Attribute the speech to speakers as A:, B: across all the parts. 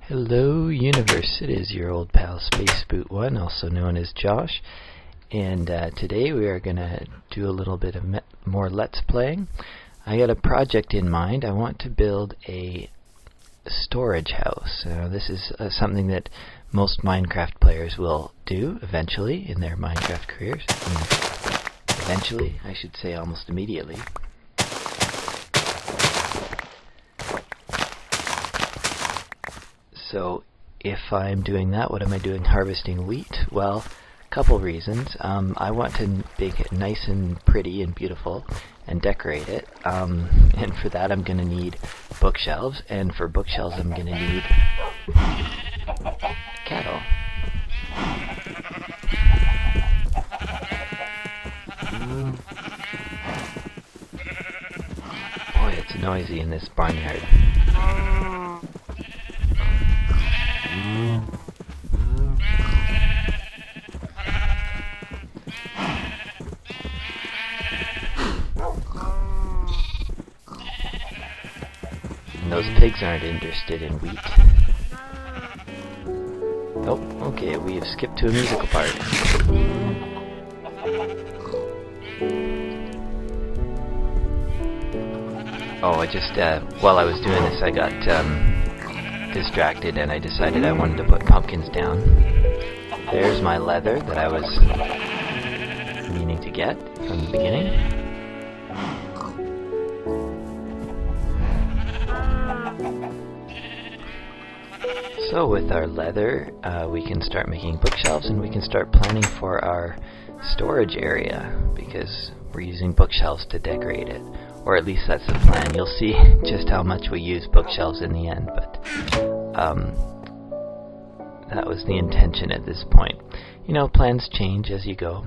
A: Hello Universe, it is your old pal Spaceboot1, also known as Josh, and today we are going to do a little bit of more Let's Playing. I got a project in mind. I want to build a storage house. This is something that most Minecraft players will do eventually in their Minecraft careers. Eventually, I should say almost immediately. So if I'm doing that, what am I doing harvesting wheat? Well, a couple reasons. I want to make it nice and pretty and beautiful and decorate it. And for that I'm going to need bookshelves. And for bookshelves I'm going to need cattle. Boy, it's noisy in this barnyard. And those pigs aren't interested in wheat. Oh, okay, we have skipped to a musical part. Oh, I just, while I was doing this, I got distracted and I decided I wanted to put pumpkins down. There's my leather that I was meaning to get from the beginning. So with our leather, we can start making bookshelves and we can start planning for our storage area because we're using bookshelves to decorate it. Or at least that's the plan. You'll see just how much we use bookshelves in the end, but that was the intention at this point. You know, plans change as you go.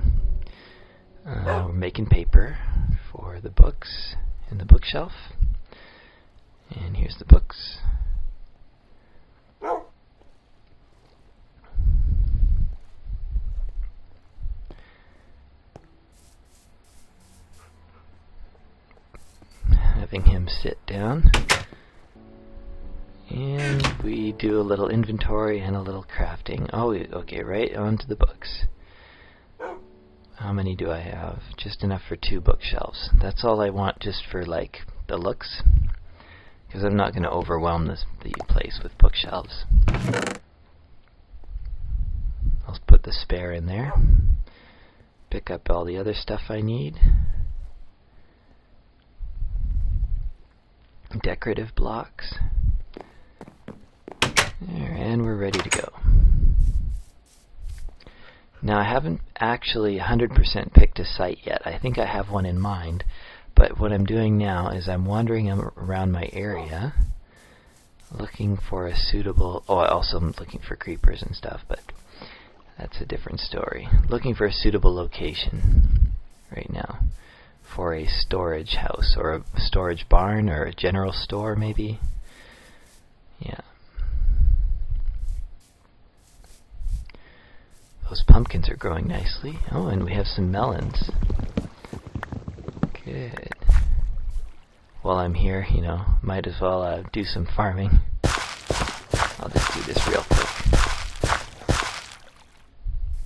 A: We're making paper for the books in the bookshelf. And here's the books. Having him sit down, and we do a little inventory and a little crafting. Oh, okay, right onto the books. How many do I have? Just enough for 2 bookshelves. That's all I want, just for like the looks, because I'm not going to overwhelm the place with bookshelves. I'll put the spare in there, pick up all the other stuff I need. Decorative blocks. There, and we're ready to go. Now I haven't actually 100% picked a site yet. I think I have one in mind, but what I'm doing now is I'm wandering around my area looking for a suitable... Oh, I also am looking for creepers and stuff, but that's a different story. Looking for a suitable location right now for a storage house, or a storage barn, or a general store maybe. Yeah. Those pumpkins are growing nicely. Oh, and we have some melons. Good. While I'm here, you know, might as well do some farming. I'll just do this real quick.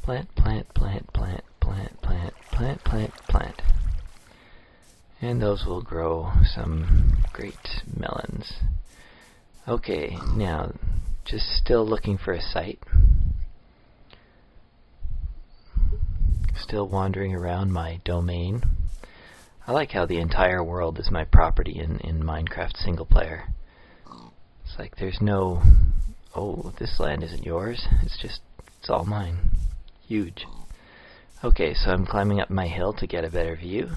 A: Plant, plant, plant, plant, plant, plant, plant, plant, plant. And those will grow some great melons. Okay, now, just still looking for a site. Still wandering around my domain. I like how the entire world is my property in Minecraft single player. It's like there's no, oh, this land isn't yours. It's all mine. Huge. Okay, so I'm climbing up my hill to get a better view.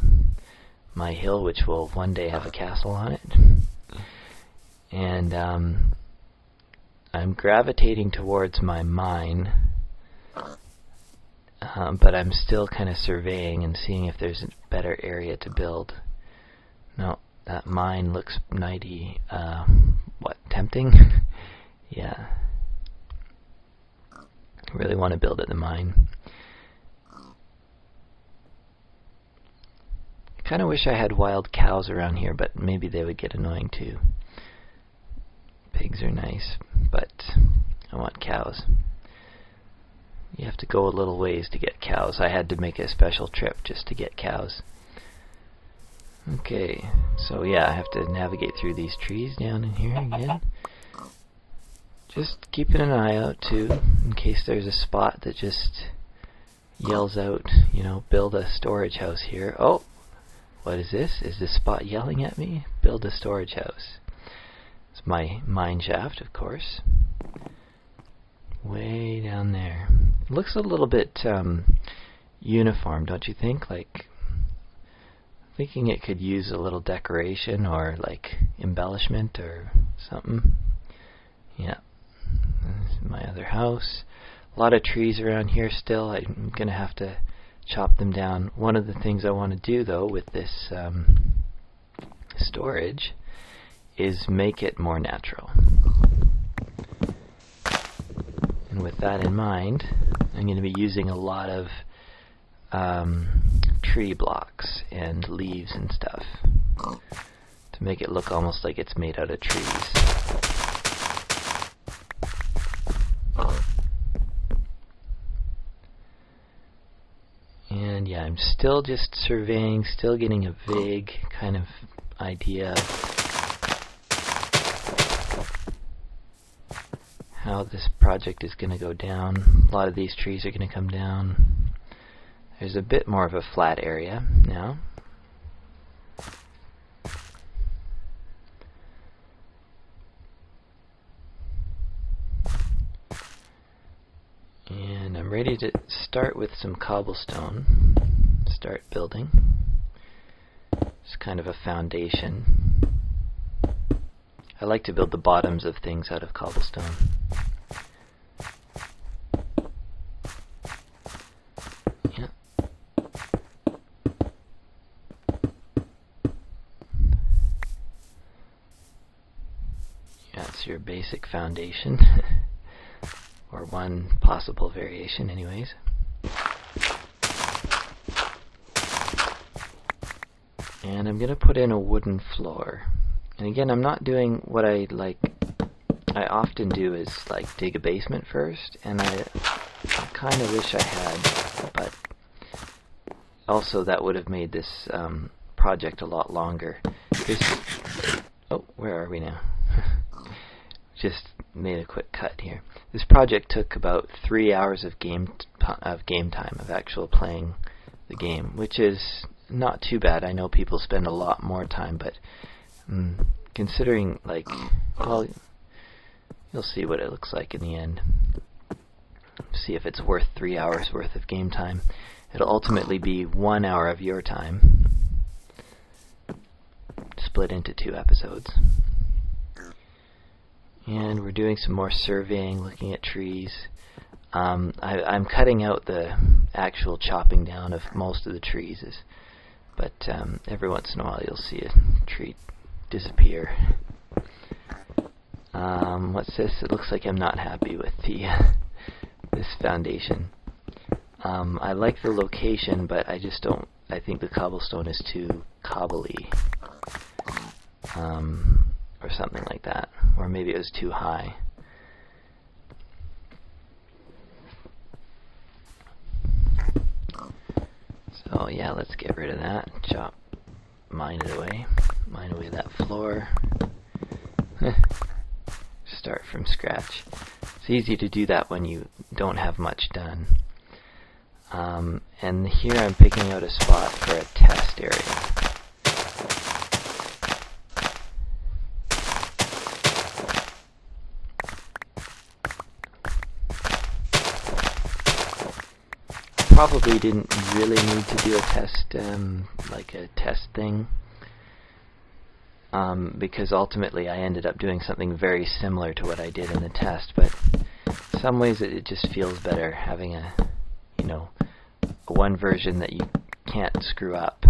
A: My hill, which will one day have a castle on it. And I'm gravitating towards my mine, but I'm still kind of surveying and seeing if there's a better area to build. No, that mine looks mighty, tempting? Yeah. I really want to build at the mine. Kind of wish I had wild cows around here, but maybe they would get annoying too. Pigs are nice, but I want cows. You have to go a little ways to get cows. I had to make a special trip just to get cows. Okay, so yeah, I have to navigate through these trees down in here again. Just keeping an eye out too, in case there's a spot that just yells out, you know, build a storage house here. Oh, what is this? Is this spot yelling at me? Build a storage house. It's my mine shaft, of course. Way down there. It looks a little bit uniform, don't you think? Like, thinking it could use a little decoration or like embellishment or something. Yeah. This is my other house. A lot of trees around here still. I'm gonna have to chop them down. One of the things I want to do though with this storage is make it more natural. And with that in mind, I'm going to be using a lot of tree blocks and leaves and stuff to make it look almost like it's made out of trees. And yeah, I'm still just surveying, still getting a vague kind of idea of how this project is going to go down. A lot of these trees are going to come down. There's a bit more of a flat area now. And I'm ready to start with some cobblestone. Start building. It's kind of a foundation. I like to build the bottoms of things out of cobblestone. Yeah. That's your basic foundation. Or one possible variation anyways. And I'm going to put in a wooden floor. And again, I'm not doing what I often do is like dig a basement first, and I kind of wish I had, but also that would have made this project a lot longer. Oh, where are we now? Just made a quick cut here. This project took about 3 hours of game time, of actual playing the game, which is not too bad. I know people spend a lot more time, but considering, like, well, you'll see what it looks like in the end. See if it's worth 3 hours worth of game time. It'll ultimately be 1 hour of your time, split into 2 episodes. And we're doing some more surveying, looking at trees. I'm cutting out the actual chopping down of most of the trees, but every once in a while you'll see a tree disappear. What's this? It looks like I'm not happy with this foundation. I like the location, but I just don't. I think the cobblestone is too cobbly, or something like that, or maybe it was too high. So yeah, let's get rid of that. Mine it away. Mine away that floor. Start from scratch. It's easy to do that when you don't have much done. And here I'm picking out a spot for a test area. Probably didn't really need to do a test, like a test thing, because ultimately I ended up doing something very similar to what I did in the test, but in some ways it just feels better having a one version that you can't screw up,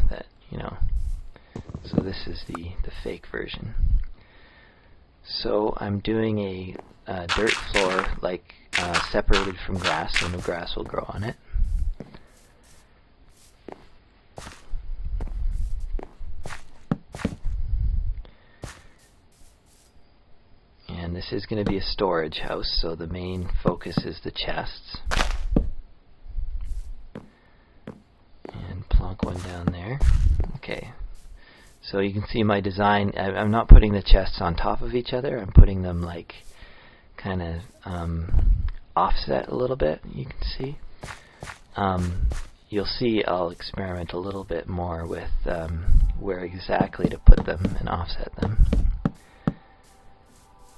A: so this is the fake version. So I'm doing a dirt floor, like separated from grass, so no grass will grow on it. And this this is going to be a storage house, so the main focus is the chests. And plonk one down there. Okay. So you can see my design. I'm not putting the chests on top of each other. I'm putting them like kind of offset a little bit. You can see. You'll see I'll experiment a little bit more with where exactly to put them and offset them.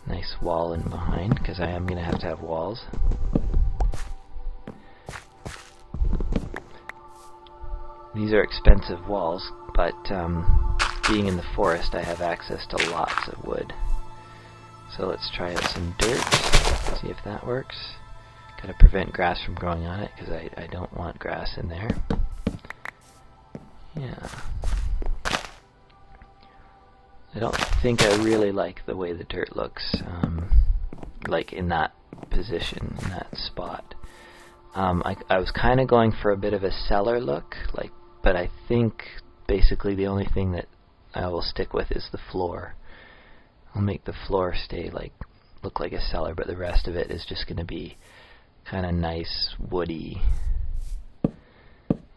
A: Nice wall in behind, because I am going to have walls. These are expensive walls, but being in the forest I have access to lots of wood. So let's try out some dirt, see if that works. Gotta prevent grass from growing on it, because I don't want grass in there. Yeah. I don't think I really like the way the dirt looks, like in that position, in that spot. I was kind of going for a bit of a cellar look, but I think basically the only thing that I will stick with is the floor. I'll make the floor look like a cellar, but the rest of it is just going to be kind of nice, woody.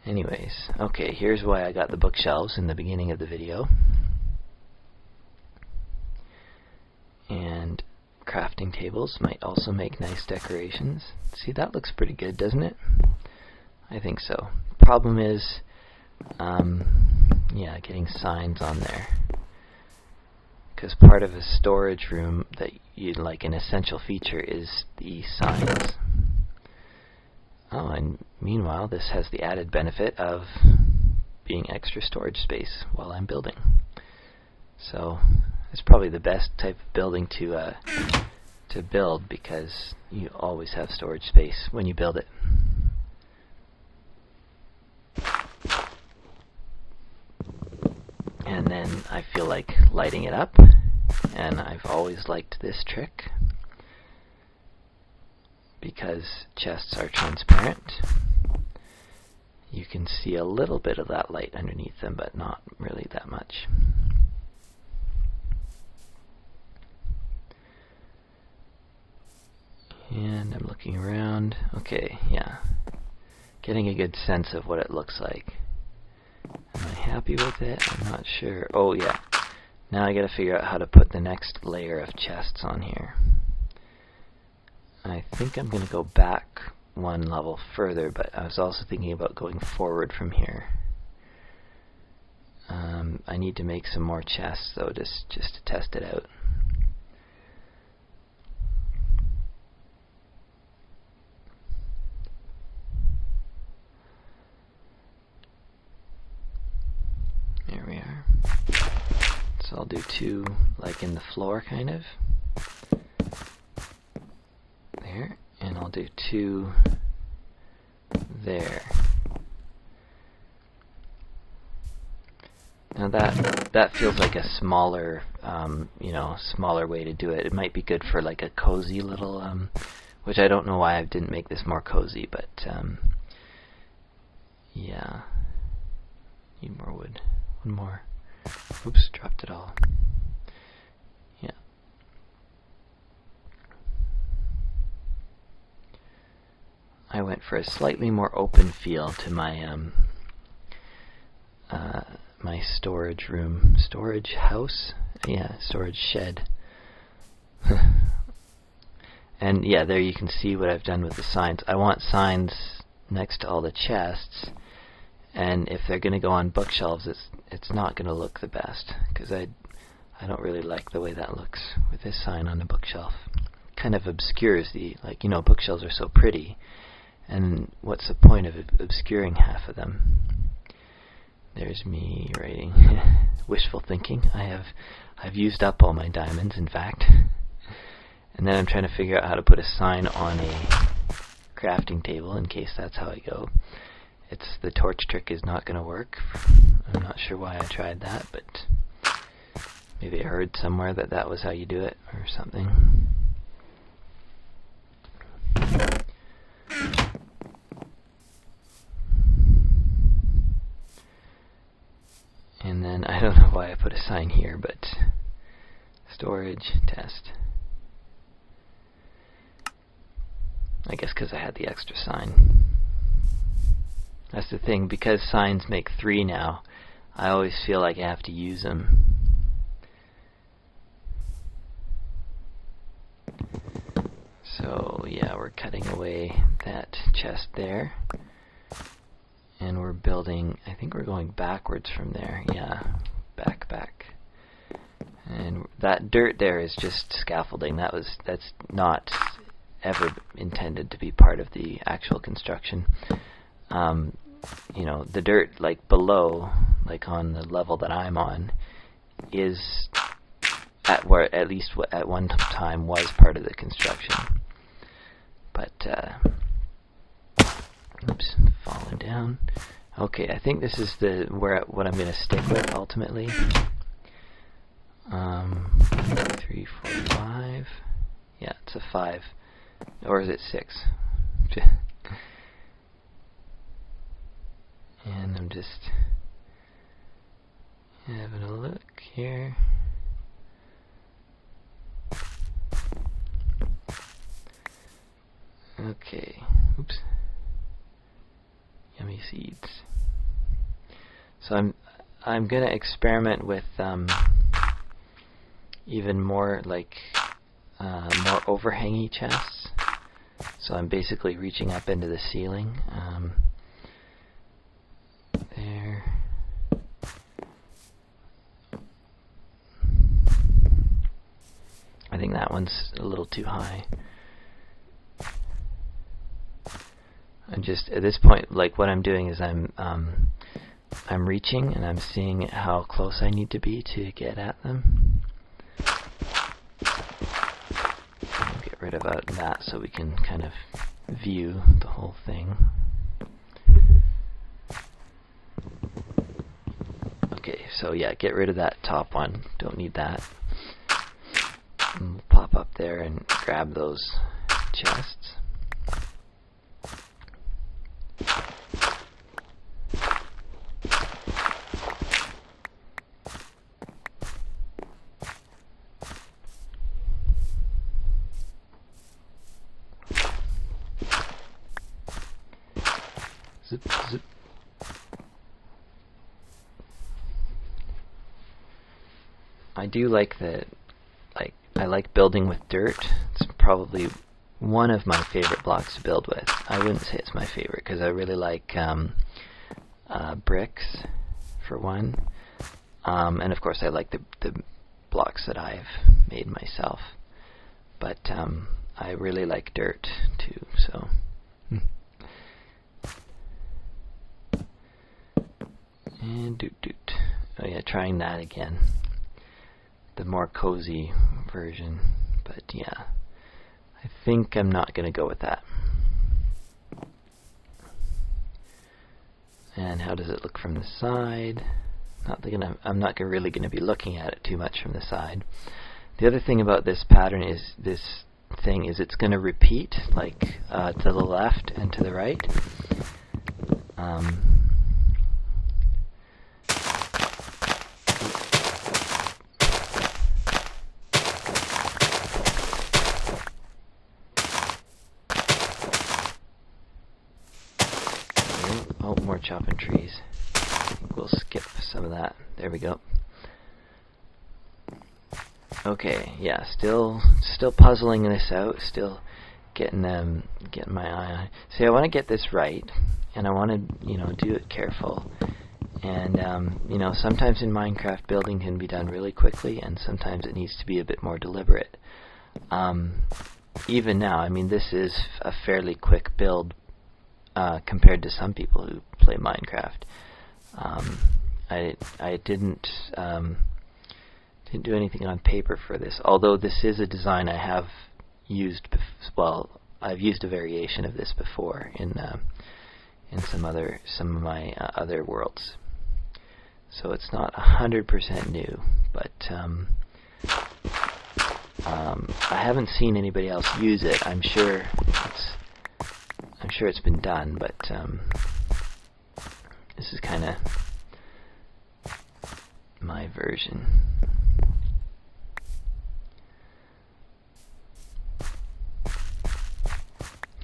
A: Anyways, okay, here's why I got the bookshelves in the beginning of the video. And crafting tables might also make nice decorations. See, that looks pretty good, doesn't it? I think so. Problem is, yeah, getting signs on there. Because part of a storage room that you'd like an essential feature is the signs. Oh, and meanwhile, this has the added benefit of being extra storage space while I'm building. So it's probably the best type of building to build, because you always have storage space when you build it. And then I feel like lighting it up, and I've always liked this trick because chests are transparent. You can see a little bit of that light underneath them, but not really that much. And I'm looking around. Okay, yeah. Getting a good sense of what it looks like. Am I happy with it? I'm not sure. Oh yeah. Now I gotta figure out how to put the next layer of chests on here. I think I'm gonna go back one level further, but I was also thinking about going forward from here. I need to make some more chests though, just to test it out. There we are. So I'll do two like in the floor kind of. There. And I'll do two there. Now that feels like a smaller, smaller way to do it. It might be good for like a cozy little, which I don't know why I didn't make this more cozy, but yeah. Need more wood. One more. Oops, dropped it all. Yeah. I went for a slightly more open feel to my my storage room, storage house, yeah, storage shed. And yeah, there you can see what I've done with the signs. I want signs next to all the chests, and if they're going to go on bookshelves, it's not going to look the best, because I don't really like the way that looks with this sign on a bookshelf. Kind of obscures the, bookshelves are so pretty, and what's the point of obscuring half of them? There's me writing. Wishful thinking. I've used up all my diamonds, in fact. And then I'm trying to figure out how to put a sign on a crafting table in case that's how I go. The torch trick is not going to work. I'm not sure why I tried that, but maybe I heard somewhere that was how you do it or something. And then I don't know why I put a sign here, but storage test. I guess because I had the extra sign. That's the thing, because signs make 3 now, I always feel like I have to use them. So yeah, we're cutting away that chest there. And we're building, I think we're going backwards from there. Yeah, back. And that dirt there is just scaffolding. That's not ever intended to be part of the actual construction. You know, the dirt like below, like on the level that I'm on, is at least at one time was part of the construction. But oops, falling down. Okay, I think this is what I'm going to stick with ultimately. 3, 4, 5. Yeah, it's a 5, or is it 6? And I'm just having a look here. Okay, oops. Yummy seeds. So I'm gonna experiment with even more like more overhangy chests. So I'm basically reaching up into the ceiling. There. I think that one's a little too high. I'm just at this point, like what I'm doing is I'm reaching and I'm seeing how close I need to be to get at them. I'll get rid of that so we can kind of view the whole thing. Okay, so yeah, get rid of that top one. Don't need that. And we'll pop up there and grab those chests. Zip, zip. I do like I like building with dirt. It's probably one of my favorite blocks to build with. I wouldn't say it's my favorite because I really like bricks for one, and of course I like the blocks that I've made myself. But I really like dirt too. So. And doot. Oh yeah, trying that again. The more cozy version. But yeah, I think I'm not going to go with that. And how does it look from the side? I'm not really going to be looking at it too much from the side. The other thing about this pattern is it's going to repeat, like to the left and to the right. Oh, more chopping trees. I think we'll skip some of that. There we go. Okay, yeah, still puzzling this out. Still getting my eye on it. See, I want to get this right, and I want to, do it careful. And sometimes in Minecraft, building can be done really quickly, and sometimes it needs to be a bit more deliberate. Even now, I mean, this is a fairly quick build. Compared to some people who play Minecraft. I didn't do anything on paper for this, although this is a design I have used. I've used a variation of this before in some of my other worlds. So it's not 100% new, but I haven't seen anybody else use it. I'm sure it's been done, but this is kind of my version.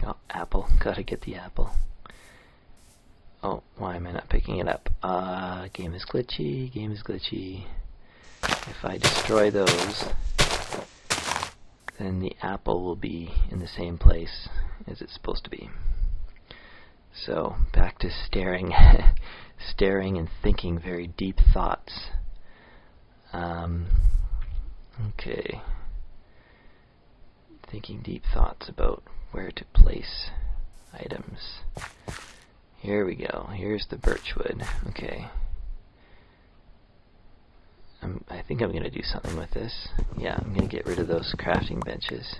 A: Oh, apple. Gotta get the apple. Oh, why am I not picking it up? Game is glitchy, game is glitchy. If I destroy those, then the apple will be in the same place as it's supposed to be. So, back to staring, staring and thinking very deep thoughts. Okay. Thinking deep thoughts about where to place items. Here we go. Here's the birchwood. Okay. I think I'm going to do something with this. Yeah, I'm going to get rid of those crafting benches.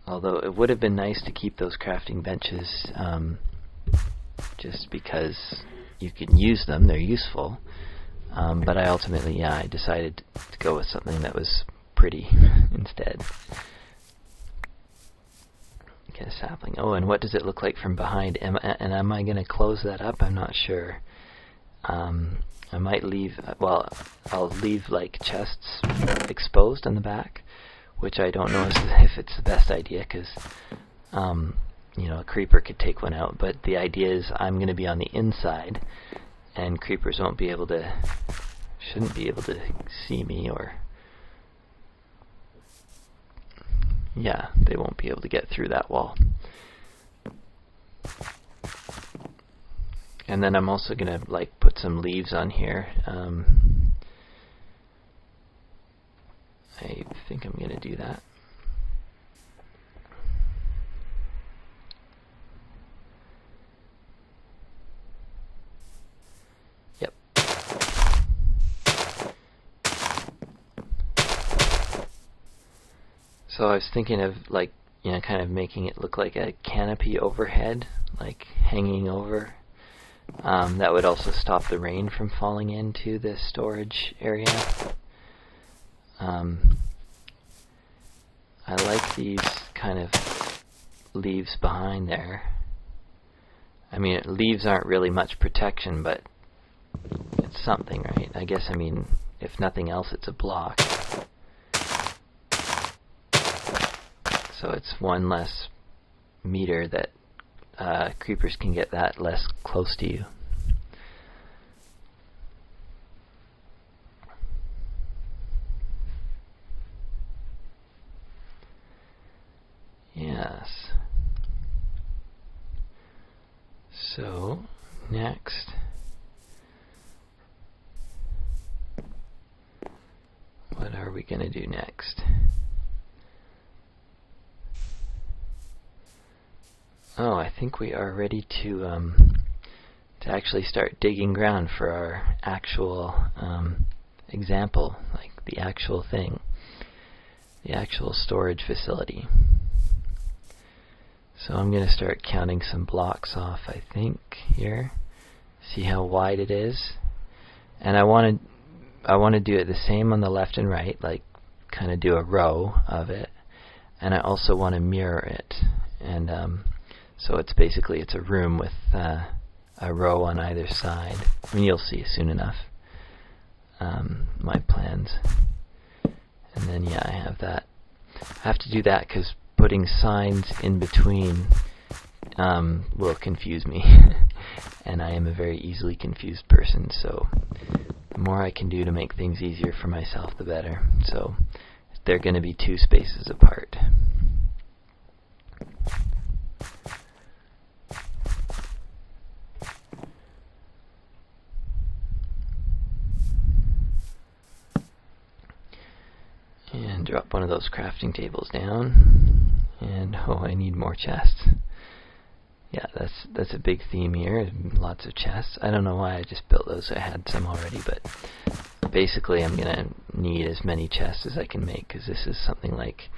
A: Although it would have been nice to keep those crafting benches just because you can use them, they're useful. But I ultimately, yeah, I decided to go with something that was pretty instead. Get a sapling. Oh, and what does it look like from behind? Am I going to close that up? I'm not sure. I might leave, well, I'll leave like chests exposed on the back, which I don't know if it's the best idea, because you know, a creeper could take one out, but the idea is I'm going to be on the inside, and creepers shouldn't be able to see me, or yeah, they won't be able to get through that wall. And then I'm also going to like put some leaves on here. I think I'm going to do that. Yep. So I was thinking of like, you know, kind of making it look like a canopy overhead, like hanging over. That would also stop the rain from falling into the storage area. I like these kind of leaves behind there. I mean, leaves aren't really much protection, but it's something, right? I guess, I mean, if nothing else, it's a block. So it's one less meter that creepers can get that less close to you. Yes. So, next, what are we going to do next? Oh, I think we are ready to actually start digging ground for our actual example, like the actual thing, the actual storage facility. So I'm going to start counting some blocks off, I think, here. See how wide it is. And I want to do it the same on the left and right, like kind of do a row of it. And I also want to mirror it. And so it's basically, it's a room with a row on either side. I mean, you'll see soon enough my plans. And then, yeah, I have that. I have to do that because putting signs in between will confuse me. And I am a very easily confused person, so the more I can do to make things easier for myself, the better. So they're going to be 2 spaces apart. And drop one of those crafting tables down. And oh, I need more chests. Yeah, that's a big theme here. Lots of chests. I don't know why I just built those. I had some already, but basically I'm gonna need as many chests as I can make, because this is something like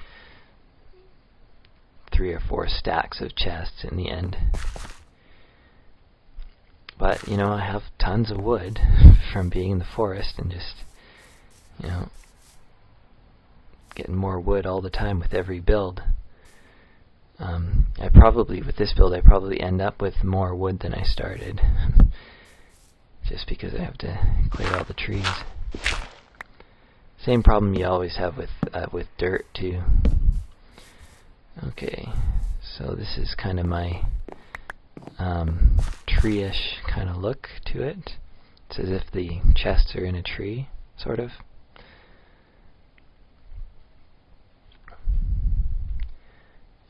A: 3 or 4 stacks of chests in the end. But you know, I have tons of wood from being in the forest and just, you know, getting more wood all the time with every build. I probably, with this build, I probably end up with more wood than I started. Just because I have to clear all the trees. Same problem you always have with dirt too. Okay, so this is kind of my tree-ish kind of look to it. It's as if the chests are in a tree, sort of.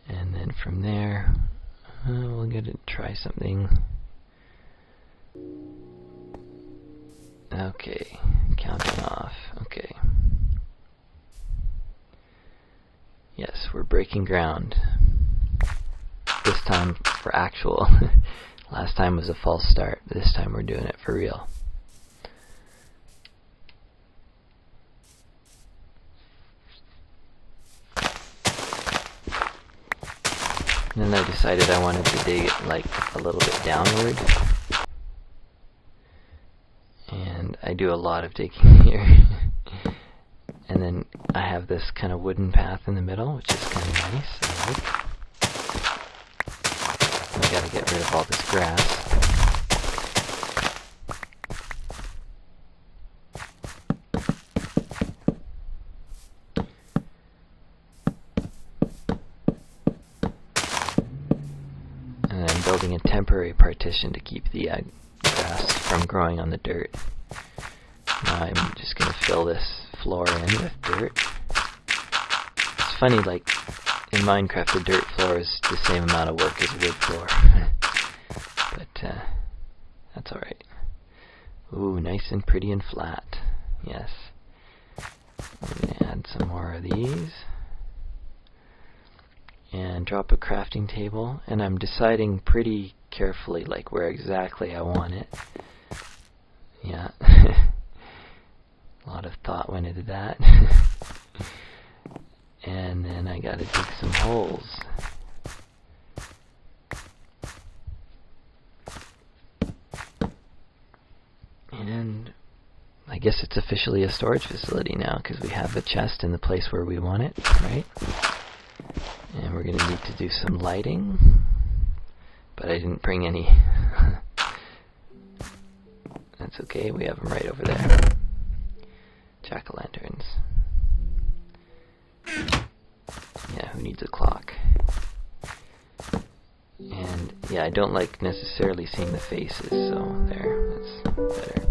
A: And then from there, we're going to try something. Okay, counting off. Okay. Yes, we're breaking ground. This time for actual. Last time was a false start. This time we're doing it for real. And then I decided I wanted to dig it like a little bit downward. And I do a lot of digging here. And then I have this kind of wooden path in the middle, which is kind of nice. I like. I gotta get rid of all this grass. And I'm building a temporary partition to keep the grass from growing on the dirt. Now I'm just going to fill this floor in with dirt. It's funny, like in Minecraft the dirt floor is the same amount of work as a wood floor. But that's alright. Ooh, nice and pretty and flat. Yes. I'm going to add some more of these. And drop a crafting table, and I'm deciding pretty carefully like where exactly I want it. Yeah. A lot of thought went into that. And then I gotta dig some holes. And I guess it's officially a storage facility now because we have a chest in the place where we want it, right? And we're going to need to do some lighting, but I didn't bring any. That's okay, we have them right over there. Jack-o'-lanterns. Yeah, who needs a clock? And yeah, I don't like necessarily seeing the faces, so there, that's better.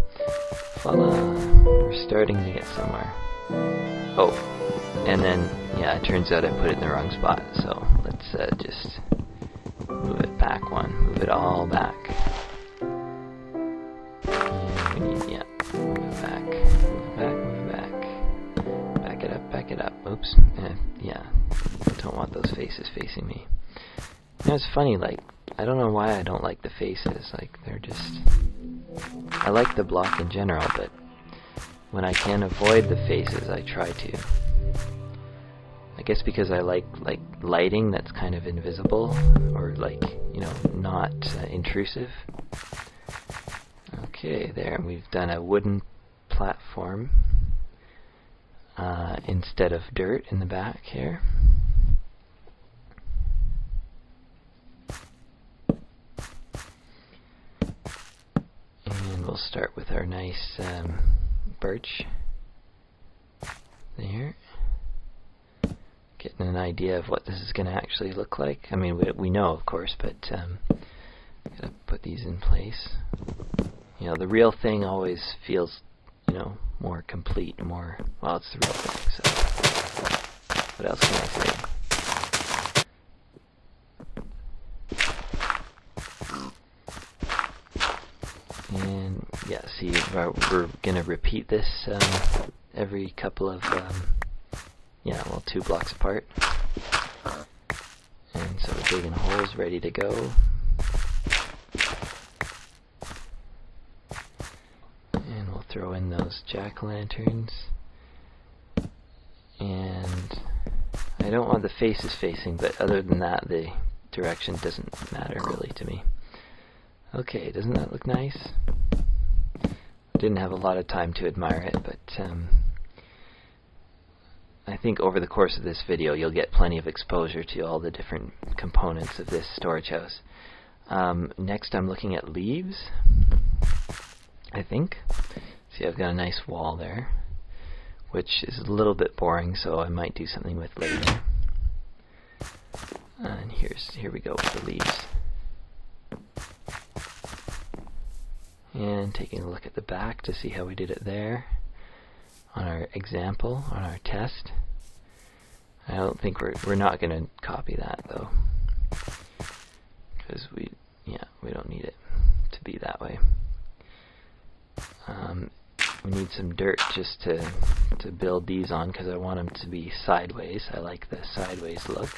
A: Voila, we're starting to get somewhere. Oh, and then, yeah, it turns out I put it in the wrong spot, so let's just move it back one, move it all back. And we need, yeah, move it back, move it back, move it back. Back it up, oops, yeah, don't want those faces facing me. You know, it's funny, like, I don't know why I don't like the faces, like, they're just, I like the block in general, but when I can avoid the faces, I try to. I guess because I like lighting that's kind of invisible, or like, you know, not intrusive. Okay, there, we've done a wooden platform instead of dirt in the back here. And we'll start with our nice birch there. Getting an idea of what this is going to actually look like. I mean, we know, of course, but gotta put these in place. You know, the real thing always feels, you know, more complete, more, well, it's the real thing, so what else can I say? And yeah, see, we're going to repeat this every couple of, yeah, well, 2 blocks apart. And so we're digging holes ready to go. And we'll throw in those jack-o'-lanterns. And I don't want the faces facing, but other than that, the direction doesn't matter really to me. Okay, doesn't that look nice? I didn't have a lot of time to admire it, but I think over the course of this video you'll get plenty of exposure to all the different components of this storage house. Next I'm looking at leaves, I think. See, I've got a nice wall there. which is a little bit boring, so I might do something with later. And here we go with the leaves. And taking a look at the back to see how we did it there on our example, on our test. I don't think we're not going to copy that though, because we don't need it to be that way. We need some dirt just to build these on, because I want them to be sideways. I like the sideways look.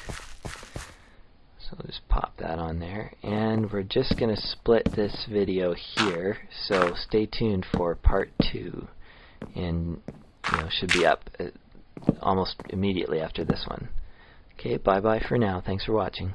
A: So we'll just pop that on there, and we're just going to split this video here, so stay tuned for part 2, and should be up almost immediately after this one. Okay, bye bye for now. Thanks for watching.